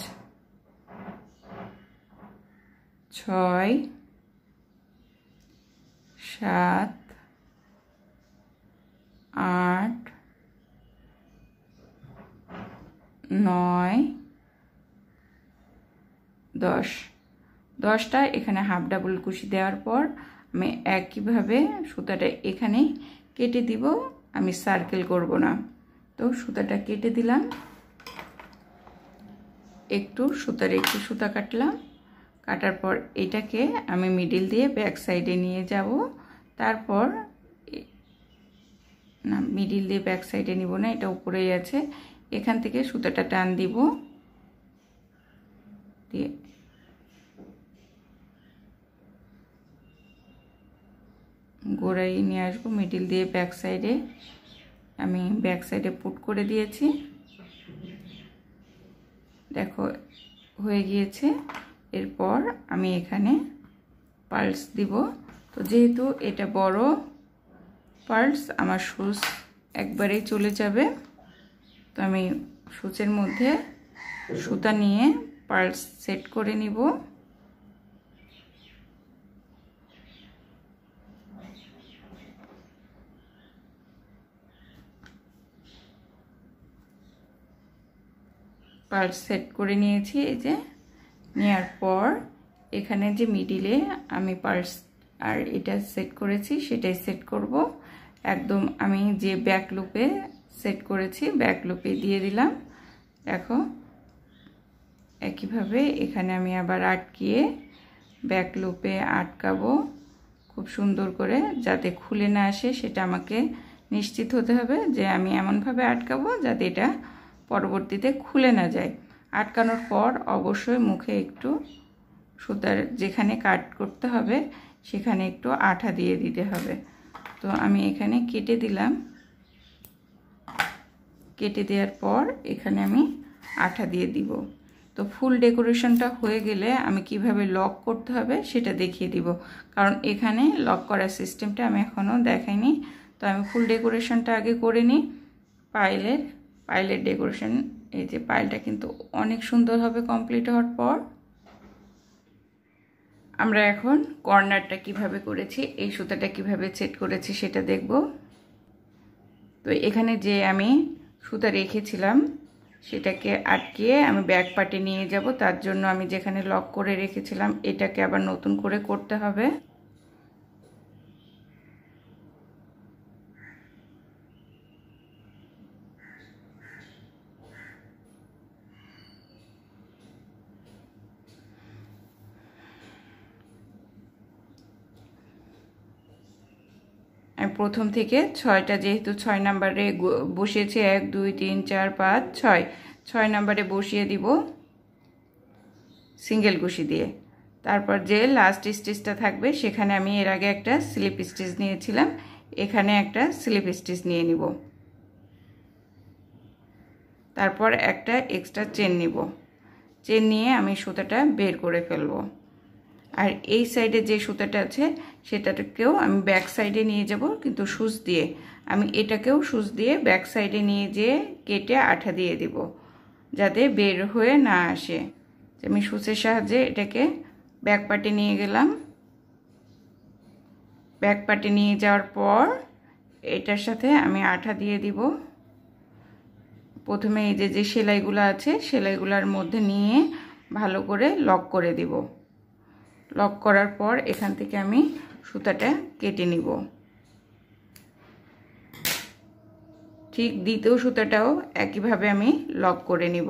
6 7 8 9 10। 10টা এখানে হাফ ডাবল কুশি দেওয়ার পর আমি একইভাবে সুতাটা এখানেই কেটে দিব, আমি সার্কেল করব না। তো সুতাটা কেটে দিলাম, একটু সুতা কাটলাম। কাটার পর এটাকে আমি মিডিল দিয়ে ব্যাক সাইডে নিয়ে যাব। তারপর না, মিডিল দিয়ে ব্যাক সাইডে নিব না, এটা উপরেই আছে। এখান থেকে সুতাটা টান দিব, দিয়ে গোড়ায় নিয়ে আসবো। মিডিল দিয়ে ব্যাক সাইডে আমি ব্যাক সাইডে পুট করে দিয়েছি। দেখো হয়ে গিয়েছে। এরপর আমি এখানে পার্লস দিব। তো যেহেতু এটা বড় পার্লস আমার সুচ একবারেই চলে যাবে, তো আমি সুচের মধ্যে সুতা নিয়ে পার্লস সেট করে নিব। পার্লস সেট করে নিয়েছি। এই যে নেওয়ার পর এখানে যে মিডিলে আমি পার্লস আর এটা সেট করেছি সেটাই সেট করব। একদম আমি যে ব্যাক লুপে সেট করেছি ব্যাক লুপে দিয়ে দিলাম। দেখো একইভাবে এখানে আমি আবার আটকিয়ে ব্যাক লুপে আটকাবো খুব সুন্দর করে, যাতে খুলে না আসে সেটা আমাকে নিশ্চিত হতে হবে যে আমি এমনভাবে আটকাবো যাতে এটা পরবর্তীতে খুলে না যায়। আটকানোর পর অবশ্যই মুখে একটু সুতার যেখানে কাট করতে হবে সেখানে একটু আঠা দিয়ে দিতে হবে। তো আমি এখানে কেটে দিলাম। কেটে দেওয়ার পর এখানে আমি আঠা দিয়ে দিব। তো ফুল ডেকোরেশনটা হয়ে গেলে আমি কিভাবে লক করতে হবে সেটা দেখিয়ে দিব, কারণ এখানে লক করার সিস্টেমটা আমি এখনও দেখাইনি। তো আমি ফুল ডেকোরেশনটা আগে করে নিই। পাইলের ডেকোরেশন এই যে পাইলটা কিন্তু অনেক সুন্দর হবে কমপ্লিট হওয়ার পর। আমরা এখন কর্নারটা কিভাবে করেছি, এই সুতাটা কিভাবে সেট করেছি সেটা দেখব। তো এখানে যে আমি সুতা রেখেছিলাম সেটাকে আটকিয়ে আমি ব্যাক পার্টে নিয়ে যাব, তার জন্য আমি যেখানে লক করে রেখেছিলাম এটাকে আবার নতুন করে করতে হবে। আমি প্রথম থেকে 6টা, যেহেতু 6 নাম্বারে বসিয়েছি, 1 2 3 4 5 6 নাম্বারে বসিয়ে দিব সিঙ্গেল কুশি দিয়ে। তারপর যে লাস্ট স্টিচটা থাকবে সেখানে আমি এর আগে একটা স্লিপ স্টিচ নিয়েছিলাম, এখানে একটা স্লিপ স্টিচ নিয়ে নিব। তারপর একটা এক্সট্রা চেন নিব, চেন নিয়ে আমি সুতাটা বের করে ফেলবো। আর এই সাইডে যে সুতাটা আছে সেটাকেও আমি ব্যাক সাইডে নিয়ে যাব, কিন্তু সুচ দিয়ে আমি এটাকেও সুচ দিয়ে ব্যাক সাইডে নিয়ে যেয়ে কেটে আঠা দিয়ে দিব যাতে বের হয়ে না আসে। আমি সুচের সাহায্যে এটাকে ব্যাক পার্টে নিয়ে গেলাম। ব্যাক পার্টে নিয়ে যাওয়ার পর এটার সাথে আমি আঠা দিয়ে দিব। প্রথমে এই যে সেলাইগুলো আছে সেলাইগুলোর মধ্যে নিয়ে ভালো করে লক করে দিব। লক করার পর এখান থেকে আমি সুতাটা কেটে নিব। ঠিক দ্বিতীয় সুতাটাও একইভাবে আমি লক করে নিব।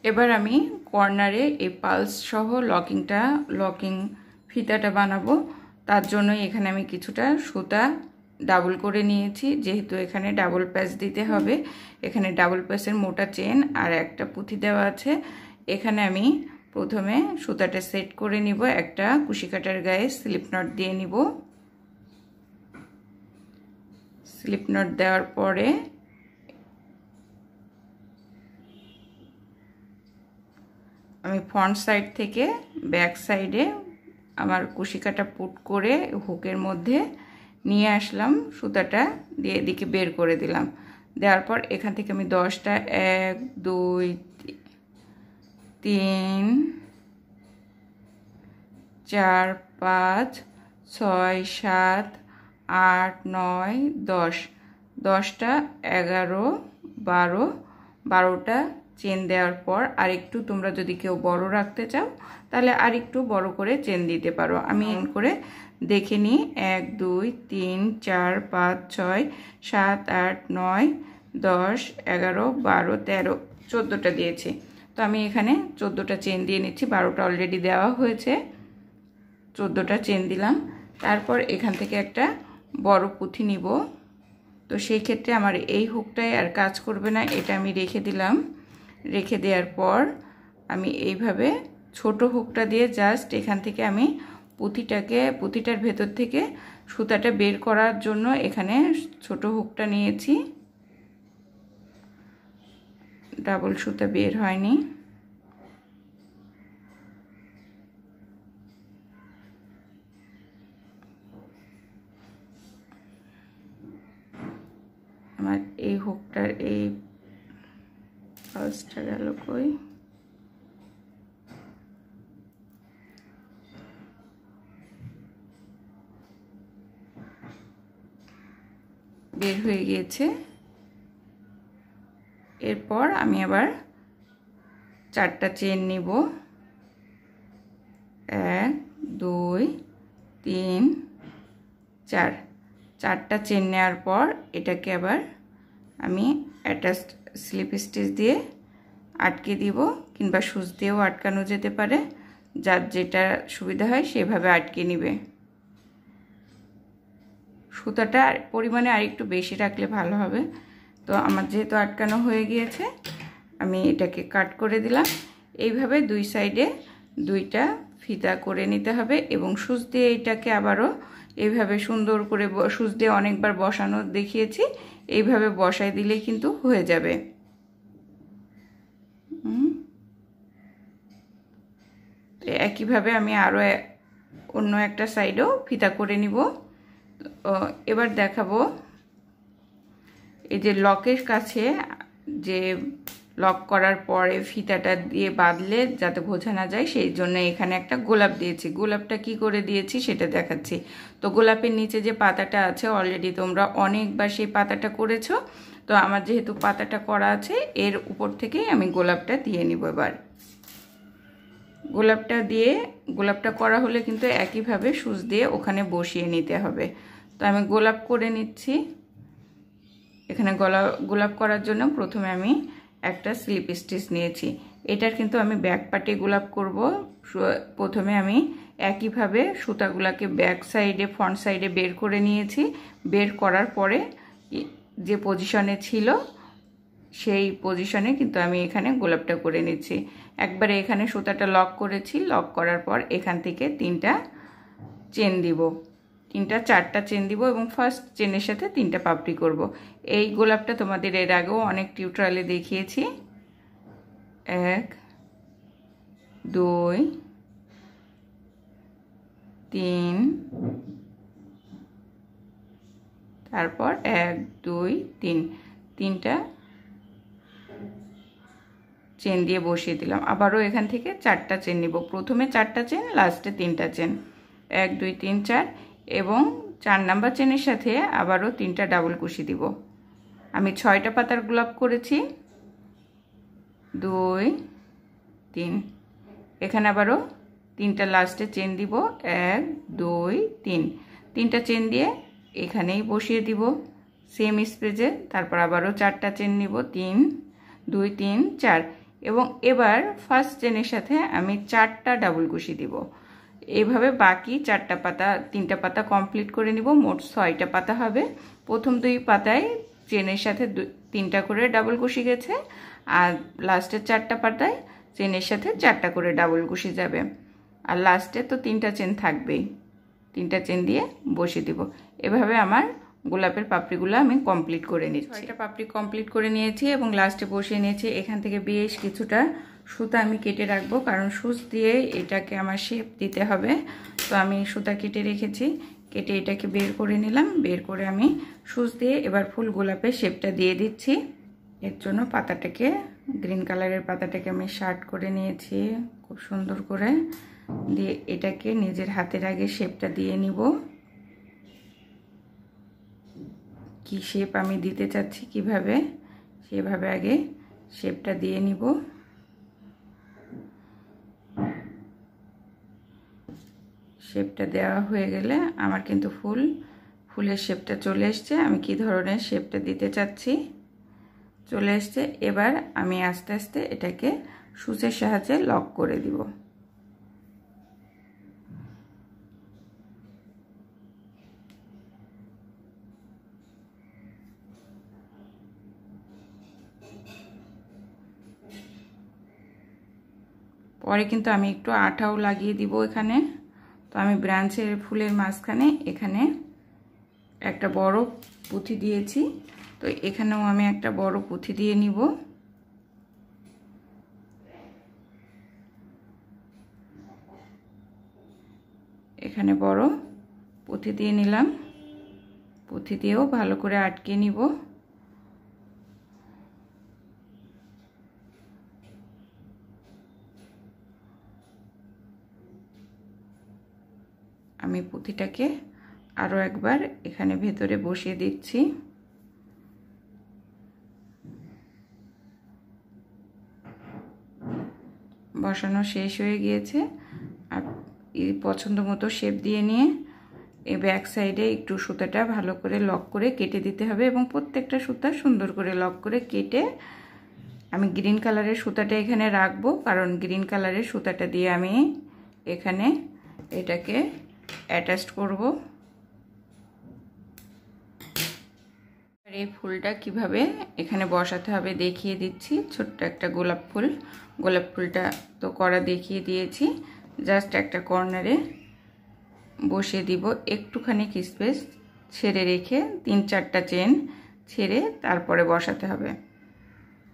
এবার আমি কর্নারে এই পালস সহ লকিং ফিতাটা বানাবো। তার জন্য এখানে আমি কিছুটা সুতা ডাবল করে নিয়েছি, যেহেতু এখানে ডাবল প্যাচ দিতে হবে। এখানে ডাবল প্যাচের মোটা চেন আর একটা পুঁথি দেওয়া আছে। এখানে আমি প্রথমে সুতাটা সেট করে নিব, একটা কুশি কাটার গায়ে স্লিপ নট দিয়ে নিব। স্লিপ নট দেওয়ার পরে আমি ফ্রন্ট সাইড থেকে ব্যাক সাইডে আমার কুশি কাটা পুট করে হুকের মধ্যে নিয়ে আসলাম, সুতাটা দিয়ে এদিকে বের করে দিলাম। দেওয়ার পর এখান থেকে আমি 10টা 1 2 3 4 5 6 7 8 9 10 10টা 11 12 12টা চেন দেওয়ার পর আরেকটু তোমরা যদি কেউ বড় রাখতে চাও তাহলে আরেকটু বড় করে চেন দিতে পারো। আমি এন করে দেখে নিই 1 2 3 4 5 6 7 8 9 10 11 12 13 14টা দিয়েছি। তো আমি এখানে 14টা চেন দিয়ে নিচ্ছি, 12টা অলরেডি দেওয়া হয়েছে, 14টা চেন দিলাম। তারপর এখান থেকে একটা বড় পুঁথি নিব। তো সেই ক্ষেত্রে আমার এই হুকটাই আর কাজ করবে না, এটা আমি রেখে দিলাম। রেখে দেওয়ার পর আমি এইভাবে ছোট হুকটা দিয়ে জাস্ট এখান থেকে আমি পুঁথিটার ভেতর থেকে সুতাটা বের করার জন্য এখানে ছোট হুকটা নিয়েছি। ডাবল সুতা বের হয়নি। আমার এই হুকটার এই ফার্স্টটা গেল কই, বের হয়ে গিয়েছে। এরপর আমি আবার 4টা চেন নিব, 1 2 3 4, 4টা চেন নেওয়ার পর এটাকে আবার আমি অ্যাটাচ স্লিপ স্টিচ দিয়ে আটকে দিব, কিংবা সুচ দিয়েও আটকানো যেতে পারে, যার যেটা সুবিধা হয় সেভাবে আটকে নিবে। সুতাটা পরিমাণে আরেকটু বেশি রাখলে ভালো হবে। তো আমার যেহেতু আটকানো হয়ে গিয়েছে আমি এটাকে কাট করে দিলাম। এইভাবে দুই সাইডে 2টা ফিতা করে নিতে হবে এবং সুচ দিয়ে এটাকে আবারও এইভাবে সুন্দর করে সুচ দিয়ে অনেকবার বসানো দেখিয়েছি, এইভাবে বসাই দিলেই কিন্তু হয়ে যাবে। একইভাবে আমি আরও অন্য একটা সাইডেও ফিতা করে নিব। এবার দেখাবো এই যে লকের কাছে যে লক করার পরে ফিতাটা দিয়ে বাঁধলে যাতে বোঝা না যায় সেই জন্য এখানে একটা গোলাপ দিয়েছি। গোলাপটা কি করে দিয়েছি সেটা দেখাচ্ছি। তো গোলাপের নিচে যে পাতাটা আছে অলরেডি তোমরা অনেকবার সেই পাতাটা করেছো, তো আমার যেহেতু পাতাটা করা আছে এর উপর থেকেই আমি গোলাপটা দিয়ে নিব। এবার গোলাপটা করা হলে কিন্তু একইভাবে সুচ দিয়ে ওখানে বসিয়ে নিতে হবে। তো আমি গোলাপ করে নিচ্ছি। এখানে গোলাপ করার জন্য প্রথমে আমি একটা স্লিপ স্টিচ নিয়েছি। এটার কিন্তু আমি ব্যাক পার্টে গোলাপ করব। প্রথমে আমি একইভাবে সুতাগুলোকে ব্যাক সাইডে ফ্রন্ট সাইডে বের করে নিয়েছি। বের করার পরে যে পজিশনে ছিল সেই পজিশনে কিন্তু আমি এখানে গোলাপটা করে নিচ্ছি। একবারে এখানে সুতাটা লক করেছি। লক করার পর এখান থেকে 3টা চেন দিব, 4টা চেন দিব এবং ফার্স্ট চেনের সাথে 3টা পাপড়ি করব। এই গোলাপটা তোমাদের এর আগেও অনেক টিউটোরিয়ালে দেখিয়েছি। 1 2 3, তারপর 1 2 3, 3টা চেন দিয়ে বসিয়ে দিলাম। আবারও এখান থেকে 4টা চেন নিব। প্রথমে 4টা চেন, লাস্টে 3টা চেন, 1 2 3 4 এবং 4 নাম্বার চেনের সাথে আবারও 3টা ডাবল কুশি দিব। আমি 6টা পাতার গোলাপ করেছি। 2 3, এখানে আবারও 3টা লাস্টে চেন দিব। 1 2 3, 3টা চেন দিয়ে এখানেই বসিয়ে দিব সেম স্পেসে। তারপর আবারও 4টা চেন নিব, 3 2 3 4 এবং এবার ফার্স্ট চেনের সাথে আমি 4টা ডাবল কুশি দিব। এইভাবে বাকি 4টা পাতা 3টা পাতা কমপ্লিট করে নিব। মোট 6টা পাতা হবে। প্রথম 2 পাতায় চেনের সাথে 3টা করে ডাবল কুশি গেছে আর লাস্টের 4টা পাতায় চেনের সাথে 4টা করে ডাবল কুশি যাবে আর লাস্টে তো 3টা চেন থাকবেই। 3টা চেন দিয়ে বসিয়ে দিব। এভাবে আমার গোলাপের পাপড়িগুলো আমি কমপ্লিট করে নিচ্ছি। 6টা পাপড়ি কমপ্লিট করে নিয়েছি এবং লাস্টে বসিয়ে নিয়েছি। এখান থেকে বেশ কিছুটা সুতা আমি কেটে রাখবো, কারণ সুচ দিয়ে এটাকে আমার শেপ দিতে হবে। তো আমি সুতা কেটে রেখেছি। কেটে এটাকে বের করে নিলাম। বের করে আমি সুচ দিয়ে এবার ফুল গোলাপের শেপটা দিয়ে দিচ্ছি। এর জন্য পাতাটাকে গ্রিন কালারের পাতাটাকে আমি শার্ট করে নিয়েছি খুব সুন্দর করে। দিয়ে এটাকে নিজের হাতের আগে শেপটা দিয়ে নিব। কি শেপ আমি দিতে চাচ্ছি কিভাবে, সেভাবে আগে শেপটা দিয়ে নিব। শেপটা দেওয়া হয়ে গেলে আমার কিন্তু ফুলের শেপটা চলে এসছে। আমি কি ধরনের শেপটা দিতে চাচ্ছি চলে এসছে। এবার আমি আস্তে আস্তে এটাকে সুচের সাহায্যে লক করে দিব। পরে কিন্তু আমি একটু আঠাও লাগিয়ে দিব এখানে। তো আমি ব্রাঞ্চের ফুলের মাঝখানে এখানে একটা বড় পুঁথি দিয়েছি। তো এখানেও আমি একটা বড় পুঁথি দিয়ে নিব। এখানে বড় পুঁথি দিয়ে নিলাম। পুঁথি দিয়েও ভালো করে আটকে নিব। আমি পুঁথিটাকে আরো একবার এখানে ভেতরে বসিয়ে দিচ্ছি। বসানো শেষ হয়ে গিয়েছে। আর এই পছন্দ মতো শেপ দিয়ে নিয়ে এই ব্যাক সাইডে একটু সুতাটা ভালো করে লক করে কেটে দিতে হবে এবং প্রত্যেকটা সুতা সুন্দর করে লক করে কেটে আমি গ্রিন কালারের সুতাটা এখানে রাখবো, কারণ গ্রিন কালারের সুতাটা দিয়ে আমি এখানে এটাকে অ্যাটাচ করব। এই ফুলটা কিভাবে এখানে বসাতে হবে দেখিয়ে দিচ্ছি। ছোট্ট একটা গোলাপ ফুলটা তো করা দেখিয়ে দিয়েছি। জাস্ট একটা কর্নারে বসিয়ে দিব। একটুখানি স্পেস ছেড়ে রেখে 3-4টা চেন ছেড়ে তারপরে বসাতে হবে।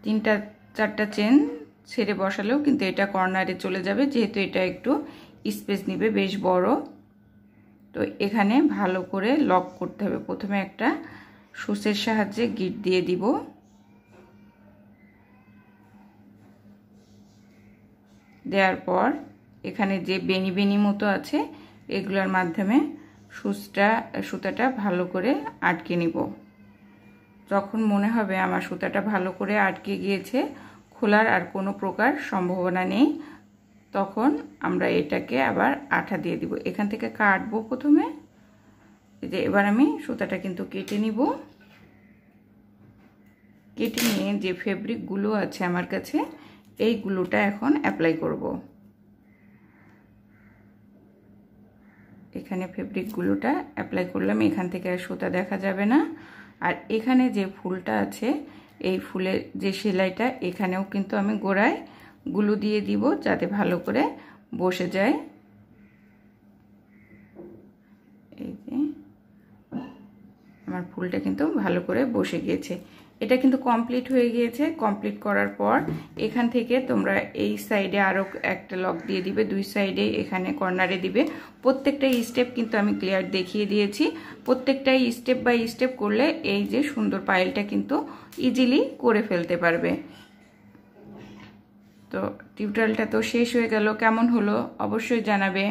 3-4টা চেন ছেড়ে বসালেও কিন্তু এটা কর্নারে চলে যাবে, যেহেতু এটা একটু স্পেস নিবে বেশ বড়। তো এখানে ভালো করে লক করতে হবে। প্রথমে একটা সুচের সাহায্যে গিট দিয়ে দিব। দেওয়ার পর এখানে যে বেনি বেনি মতো আছে এগুলোর মাধ্যমে সুতাটা ভালো করে আটকে নিব। যখন মনে হবে আমার সুতাটা ভালো করে আটকে গিয়েছে, খোলার আর কোনো প্রকার সম্ভাবনা নেই, তখন আমরা এটাকে আবার আঠা দিয়ে দিব। এখান থেকে কাটবো প্রথমে। যে এবার আমি সুতাটা কিন্তু কেটে নিব। কেটে নিয়ে যে ফেব্রিক গ্লু আছে আমার কাছে, এই গ্লুটা এখন অ্যাপ্লাই করব। এখানে ফেব্রিক গ্লুটা অ্যাপ্লাই করলাম, এখান থেকে আর সুতা দেখা যাবে না। আর এখানে যে ফুলটা আছে, এই ফুলের যে সেলাইটা, এখানেও কিন্তু আমি গোড়ায় গ্লু দিয়ে দিব যাতে ভালো করে বসে যায়। এই যে আমার ফুলটা কিন্তু ভালো করে বসে গিয়েছে। এটা কিন্তু কমপ্লিট হয়ে গিয়েছে। কমপ্লিট করার পর এখান থেকে তোমরা এই সাইডে আরও একটা লক দিয়ে দিবে, দুই সাইডে এখানে কর্নারে দিবে। প্রত্যেকটাই স্টেপ কিন্তু আমি ক্লিয়ার দেখিয়ে দিয়েছি। প্রত্যেকটাই স্টেপ বাই স্টেপ করলে এই যে সুন্দর পায়েলটা কিন্তু ইজিলি করে ফেলতে পারবে। তো টিউটোরিয়ালটা তো শেষ হয়ে গেল। কেমন হলো অবশ্যই জানাবে।